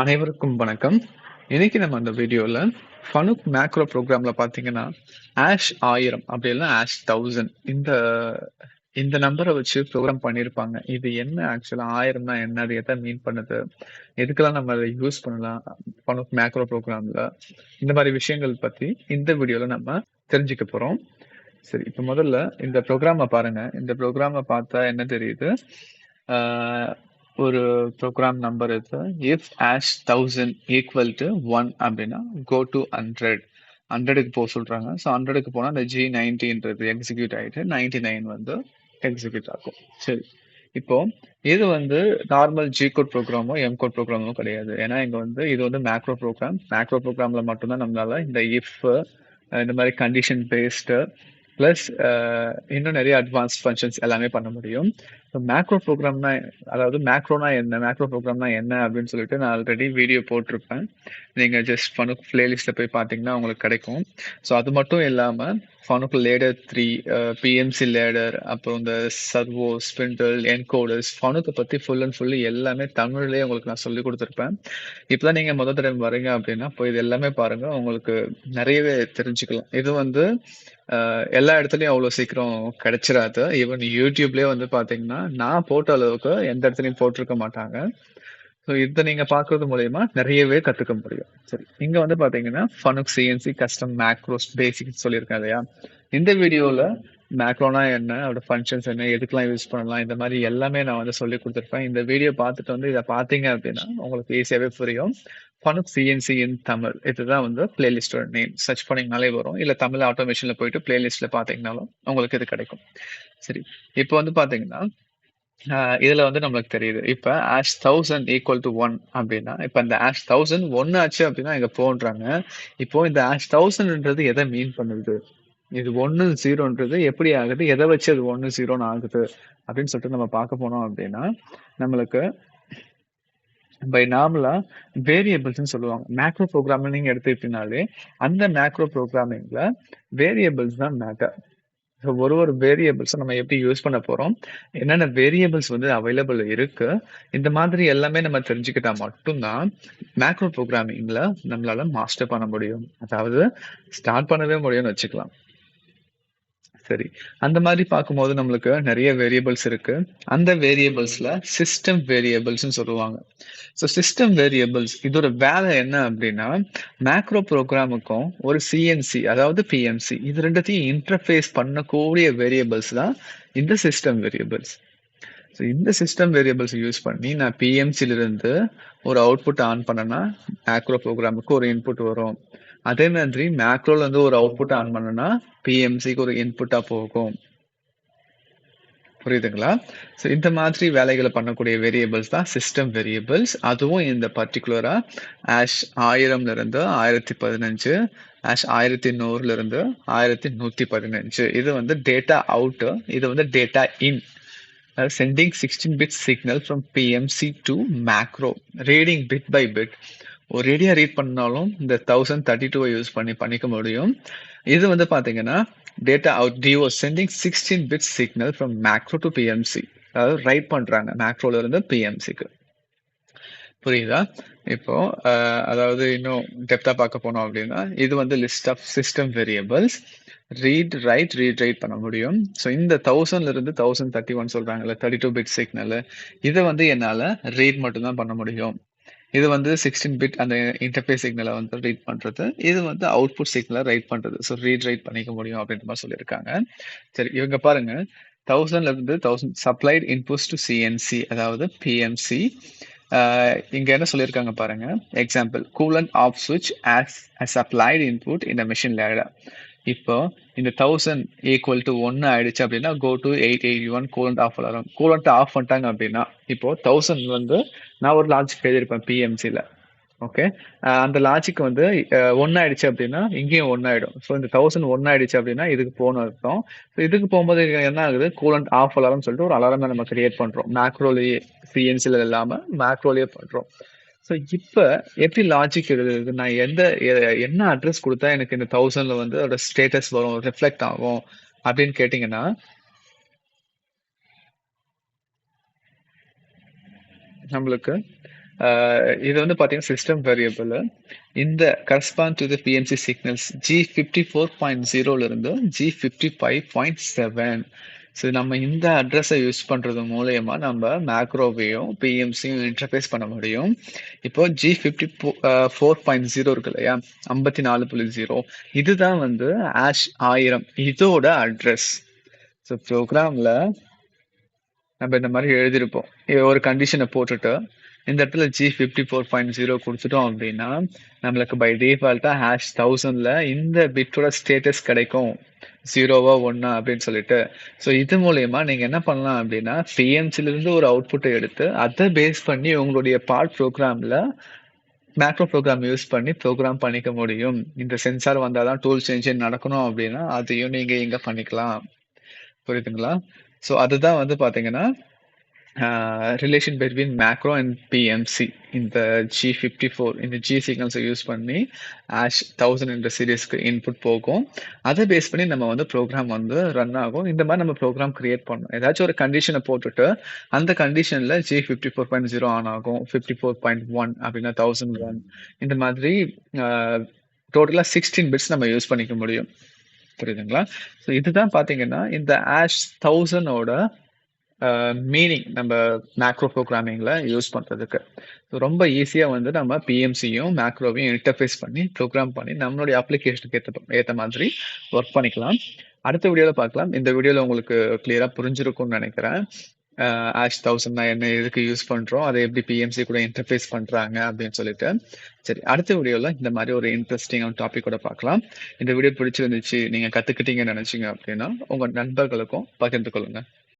அனைவருக்கும் வணக்கம். இன்னைக்கு நம்ம அந்த வீடியோல ஃபனுக் மேக்ரோ ப்ரோக்ராம்ல பார்த்தீங்கன்னா, ஆஷ் 1000 அப்படி இல்லன்னா ஆஷ் 1000 இந்த நம்பர வச்சு ப்ரோகிராம் பண்ணியிருப்பாங்க. இது என்ன ஆக்சுவலா 1000னா என்ன? அது எத மீன் பண்ணுது? எதுக்கெல்லாம் நம்ம அத யூஸ் பண்ணலாம்? ஃபனுக் மேக்ரோ ப்ரோக்ராம்ல. இந்த மாரி விஷயங்கள் பத்தி இந்த வீடியோல நம்ம தெரிஞ்சுக்க போறோம். சரி, இப்ப முதல்ல இந்த ப்ரோகிராம பாருங்க. இந்த ப்ரோகிராம பார்த்தா என்ன தெரியுது? ஆ ஒரு ப்ரோகிராம் நம்பர் இருக்கு. இஃப் ஆஷ் 1000 ஈக்குவல் டு 1 அப்படின்னா, கோ டூ 100. 100க்கு போ சொல்றாங்க. ஸோ 100க்கு போனா அந்த G90ன்றது எக்ஸிக்யூட் ஆயிட்டு 99 வந்து எக்ஸிக்யூட் ஆகும். சரி. இப்போ இது வந்து நார்மல் ஜி கோட் ப்ரோக்ராமோ, எம் கோட் ப்ரோக்ராமோ கிடையாது. ஏன்னா இங்க வந்து இது வந்து மேக்ரோ ப்ரோகிராம். மேக்ரோ ப்ரோகிராம்ல மட்டும் தான் நம்மளால இந்த இஃப் இந்த மாதிரி கண்டிஷன் பேஸ்டு பிளஸ் இன்னும் நிறைய அட்வான்ஸ் ஃபங்க்ஷன்ஸ் எல்லாமே பண்ண முடியும். மேக்ரோ ப்ரோக்ராம்னா அதாவது மேக்ரோனா என்ன, மேக்ரோ ப்ரோக்ராம்னா என்ன அப்படின்னு சொல்லிட்டு நான் ஆல்ரெடி வீடியோ போட்டிருப்பேன். நீங்க ஜஸ்ட் ஃபனுக் பிளேலிஸ்ட்ல போய் பார்த்தீங்கன்னா உங்களுக்கு கிடைக்கும். ஸோ அது மட்டும் இல்லாம ஃபனுக் லேடர் 3, பிஎம்சி லேடர், அப்புறம் இந்த சர்வோ, ஸ்பிண்டில், என்கோடர்ஸ், ஃபனுக்கை பத்தி ஃபுல் அண்ட் ஃபுல்லி எல்லாமே தமிழ்லயே உங்களுக்கு நான் சொல்லி கொடுத்துருப்பேன். இப்பதான் நீங்க முதல் தடவை வரீங்க அப்படின்னா போய் இது எல்லாமே பாருங்க. உங்களுக்கு நிறையவே தெரிஞ்சுக்கலாம். இது வந்து எல்லா இடத்துலயும் அவ்வளவு சீக்கிரம் கிடைச்சிராது. ஈவன் யூடியூப்லயே வந்து பாத்தீங்கன்னா நான் போட்ட அளவுக்கு எந்த இடத்துலயும் போட்டிருக்க மாட்டாங்க. ஸோ இதை நீங்க பாக்குறது மூலயமா நிறையவே கத்துக்க முடியும். சரி, இங்க வந்து பாத்தீங்கன்னா ஃபனுக் சிஎன்சி கஸ்டம் மேக்ரோஸ் பேசிக்ஸ் சொல்லியிருக்கேன் இல்லையா? இந்த வீடியோல மேக்ரோனா என்ன, அதோட ஃபங்க்ஷன்ஸ் என்ன, எதுக்கெல்லாம் யூஸ் பண்ணலாம், இந்த மாதிரி எல்லாமே நான் வந்து சொல்லி கொடுத்துருப்பேன். இந்த வீடியோ பார்த்துட்டு வந்து இதை பார்த்தீங்க அப்படின்னா உங்களுக்கு ஈஸியாவே புரியும். ஃபனுக் சிஎன்சி இன் தமிழ் இதுதான் வந்து பிளேலிஸ்டோட நேம். சர்ச் பண்ணீங்கனாலே வரும். இல்ல தமிழ் ஆட்டோமேஷன்ல போயிட்டு பிளேலிஸ்ட்ல பாத்தீங்கன்னாலும் உங்களுக்கு இது கிடைக்கும். சரி, இப்போ வந்து பாத்தீங்கன்னா இதுல வந்து நம்மளுக்கு தெரியுது. இப்ப ஆஷ் 1000 ஈக்குவல் டு 1 அப்படின்னா, இப்ப இந்த ஆஷ் 1000 1 ஆச்சு அப்படின்னா இங்க போன்றாங்க. இப்போ இந்த ஆஷ் 1000ன்றது எதை மீன் பண்ணுது? இது 1 0ன்றது எப்படி ஆகுது? எதை வச்சு அது 1 0ன்னு ஆகுது? அப்படின்னு சொல்லிட்டு நம்ம பார்க்க போனோம் அப்படின்னா, நம்மளுக்கு பை நார்மலா வேரியபிள்ஸ்ன்னு சொல்லுவாங்க. மேக்ரோ ப்ரோகிராமிங் நீங்க எடுத்துக்கிட்டீங்கனாலே, அந்த மேக்ரோ ப்ரோகிராமிங்ல வேரியபிள்ஸ் தான் மேட்டர். ஸோ ஒரு வேரியபிள்ஸை நம்ம எப்படி யூஸ் பண்ண போறோம், என்னென்ன வேரியபிள்ஸ் வந்து அவைலபிள் இருக்கு, இந்த மாதிரி எல்லாமே நம்ம தெரிஞ்சுக்கிட்டா மட்டும்தான் மேக்ரோ ப்ரோகிராமிங்ல நம்மளால மாஸ்டர் பண்ண முடியும். அதாவது ஸ்டார்ட் பண்ணவே முடியும்னு வச்சுக்கலாம். சரி, அந்த மாதிரி பார்க்கும்போது நம்மளுக்கு நிறைய வேரியபிள்ஸ் இருக்கு. அந்த வேரியபிள்ஸ்ல சிஸ்டம் வேரியபிள்ஸ்னு சொல்லுவாங்க. ஸோ சிஸ்டம் வேரியபிள்ஸ் இதோட வேலை என்ன அப்படின்னா, மேக்ரோ ப்ரோக்ராமுக்கும் ஒரு சிஎன்சி அதாவது பிஎம்சி இது ரெண்டுத்தையும் இன்டர்ஃபேஸ் பண்ணக்கூடிய வேரியபிள்ஸ் தான் இந்த சிஸ்டம் வேரியபிள்ஸ். ஸோ இந்த சிஸ்டம் வேரியபிள்ஸ் யூஸ் பண்ணி நான் பிஎம்சில இருந்து ஒரு அவுட்புட் ஆன் பண்ணனா மேக்ரோ ப்ரோக்ராமுக்கு ஒரு இன்புட் வரும். அதே மாதிரி மேக்ரோல இருந்து ஒரு அவுட்புட் ஆன் பண்ணனா பிஎம்சிக்கு ஒரு இன்புட்டா போகும். புரியுதுங்களா? ஸோ இந்த மாதிரி வேலைகளை பண்ணக்கூடிய வேரியபிள்ஸ் தான் சிஸ்டம் வேரியபிள்ஸ். அதுவும் இந்த பர்டிகுலரா ஆஷ் 1000ல இருந்து 1015, ஆஷ் 1100ல இருந்து 1115 இது வந்து டேட்டா அவுட், இது வந்து data in. Sending 16 bit signal from PMC to macro, reading bit by bit. ஒரேடியா ரீட் பண்ணாலும் இந்த 1032 யூஸ் பண்ணி பண்ணிக்க முடியும். இது வந்து பாத்தீங்கன்னா data out DO sending 16 bit signal from macro to PMC, அதாவது ரைட் பண்றாங்க மேக்ரோல இருந்து பிஎம்சிக்கு. புரியுதா? இப்போ அதாவது இன்னும் டெப்தா பார்க்க போனோம் அப்படின்னா இது வந்து list of system variables. Read write பண்ண முடியும். ஸோ இந்த 1000ல இருந்து 1031 சொல்றாங்கல்ல 32 பிட் சிக்னல், இதை வந்து என்னால ரீட் மட்டும் தான் பண்ண முடியும். இது வந்து 16 பிட் அந்த இன்டர்ஃபேஸ் சிக்னலை வந்து ரீட் பண்றது, இது வந்து அவுட்புட் சிக்னலை ரைட் பண்றது. ஸோ ரைட் பண்ணிக்க முடியும் அப்படின்ற மாதிரி சொல்லியிருக்காங்க. சரி, இவங்க பாருங்க 1000ல இருந்து 1000 சப்ளைட் இன்புட்ஸ் டு சிஎன்சி அதாவது பிஎம்சி. இங்க என்ன சொல்லியிருக்காங்க பாருங்க. எக்ஸாம்பிள் கூலண்ட் ஆஃப் சுவிட்ச் as applied input in the machine ladder. இப்போ இந்த 1000 ஈக்குவல் டு 1 ஆயிடுச்சு அப்படின்னா கோ டு 881 கூலண்ட் ஆஃப் வரும். கூலண்ட் ஆஃப் பண்ணிட்டாங்க அப்படின்னா இப்போ 1000 வந்து நான் ஒரு லாஜிக் எழுதியிருப்பேன் பிஎம்சியில். ஓகே, அந்த லாஜிக் வந்து 1 ஆயிடுச்சு அப்படின்னா இங்கேயும் 1 ஆயிடும். ஸோ இந்த 1000 1 ஆயிடுச்சு அப்படின்னா இதுக்கு போகணும் அர்த்தம். ஸோ இதுக்கு போகும்போது என்ன ஆகுது, கூலண்ட் ஆஃப் அலாரம் சொல்லிட்டு ஒரு அலாரம் நம்ம கிரியேட் பண்றோம். மேக்ரோலேயே சிஎன்சியில் இல்லாம மேக்ரோலேயே பண்றோம். ஸோ இப்போ எப்படி லாஜிக் எழுதுறது, நான் என்ன அட்ரஸ் கொடுத்தா எனக்கு இந்த 1000ல வந்து அதோட ஸ்டேட்டஸ் வரும், ரிஃப்ளெக்ட் ஆகும் அப்படின்னு கேட்டிங்கன்னா, நம்மளுக்கு இது வந்து பார்த்தீங்கன்னா சிஸ்டம் வேரியபிள். இந்த correspond to the PMC signals G54.0 இருந்து G55.7. ஸோ நம்ம இந்த அட்ரஸை யூஸ் பண்றது மூலயமா நம்ம மேக்ரோவையும் பிஎம்சியும் இன்டர்ஃபேஸ் பண்ண முடியும். இப்போ G54.0 இருக்கு இல்லையா, 54.0, இதுதான் வந்து ஆஷ் 1000 இதோட அட்ரஸ். ஸோ ப்ரோக்ராம்ல நம்ம இந்த மாதிரி எழுதியிருப்போம். ஒரு கண்டிஷனை போட்டுட்டு இந்த இடத்துல G54.0 கொடுத்துட்டோம் அப்படின்னா நம்மளுக்கு பை டிஃபால்ட்டா #1000ல இந்த பிட்டோட ஸ்டேட்டஸ் கிடைக்கும், 0வா 1 அப்படின்னு சொல்லிட்டு. ஸோ இது மூலயமா நீங்க என்ன பண்ணலாம் அப்படின்னா பிஎம்சில இருந்து ஒரு அவுட்புட்டை எடுத்து அதை பேஸ் பண்ணி உங்களுடைய பார்ட் ப்ரோக்ராம்ல மேக்ரோ ப்ரோக்ராம் யூஸ் பண்ணி ப்ரோக்ராம் பண்ணிக்க முடியும். இந்த சென்சார் வந்தாதான் டூல் சேஞ்ச் நடக்கணும் அப்படின்னா அதையும் நீங்க இங்க பண்ணிக்கலாம். புரியுதுங்களா? ஸோ அதுதான் வந்து பாத்தீங்கன்னா relation between macro and PMC. இந்த G54 இந்த G சிக்னல்ஸை யூஸ் பண்ணி ஆஷ் 1000 என்ற சீரீஸ்க்கு இன்புட் போகும். அதை பேஸ் பண்ணி நம்ம வந்து ப்ரோக்ராம் வந்து ரன் ஆகும். இந்த மாதிரி நம்ம ப்ரோக்ராம் கிரியேட் பண்ணணும். ஏதாச்சும் ஒரு கண்டிஷனை போட்டுட்டு அந்த கண்டிஷன்ல G54.0 ஆன் ஆகும், 54.1 அப்படின்னா 1001, இந்த மாதிரி டோட்டலா 16 பிட்ஸ் நம்ம யூஸ் பண்ணிக்க முடியும். புரியுதுங்களா? ஸோ இதுதான் பாத்தீங்கன்னா இந்த ஆஷ் 1000ஓட மீனிங் நம்ம மேக்ரோ ப்ரோக்ராமிங்ல யூஸ் பண்றதுக்கு. ரொம்ப ஈஸியா வந்து நம்ம பிஎம்சியும் மேக்ரோவையும் இன்டர்ஃபேஸ் பண்ணி ப்ரோக்ராம் பண்ணி நம்மளுடைய அப்ளிகேஷனுக்கு ஏற்ற மாதிரி ஒர்க் பண்ணிக்கலாம். அடுத்த வீடியோல பார்க்கலாம். இந்த வீடியோல உங்களுக்கு கிளியரா புரிஞ்சிருக்கும்னு நினைக்கிறேன். ஆஷ் 1000 என்ன, எதுக்கு யூஸ் பண்றோம், அதை எப்படி பிஎம்சி கூட இன்டர்ஃபேஸ் பண்றாங்க அப்படின்னு சொல்லிட்டு. சரி, அடுத்த வீடியோல இந்த மாதிரி ஒரு இன்ட்ரெஸ்டிங்கான டாபிக் கூட பார்க்கலாம். இந்த வீடியோ பிடிச்சிருந்துச்சு, நீங்க கத்துக்கிட்டீங்கன்னு நினைச்சீங்க அப்படின்னா உங்க நண்பர்களுக்கும் பகிர்ந்து கொள்ளுங்க.